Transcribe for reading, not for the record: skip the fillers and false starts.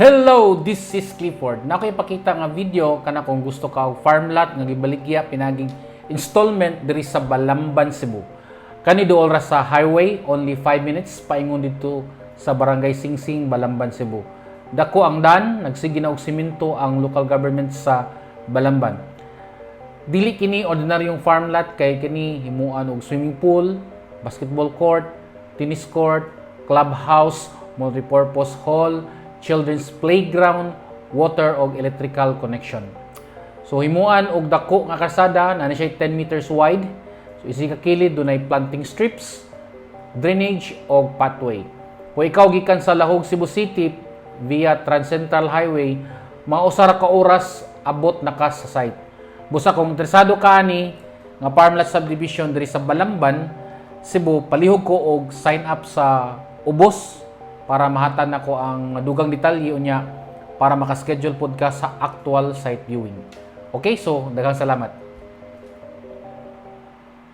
Hello, this is Clifford. Na ko ipakita nga video kana kung gusto ka og farm lot nga gibaligya pinaging installment diri sa Balamban, Cebu. Kani duol ra sa highway, only 5 minutes paingon dito sa Barangay Singsing, Balamban, Cebu. Dako ang dan, nagsige na og semento ang local government sa Balamban. Dili kini ordinaryong farm lot kay kini himuan og swimming pool, basketball court, tennis court, clubhouse, multipurpose hall, children's playground, water og electrical connection. So himuan og dako nga kalsada na siya 10 meters wide. So isi ka kilid dunay planting strips, drainage og pathway. Kung ikaw gikan sa Lahog, Cebu City via Trans-Central Highway, mausa ra ka oras abot na ka sa site. Busa kung interesado ka ani nga farm lot subdivision diri sa Balamban, Cebu, palihog ko og sign up sa ubos para mahatan nako ang dugang detalye unya para makaschedule pod ka sa actual site viewing. Okay, so daghang salamat.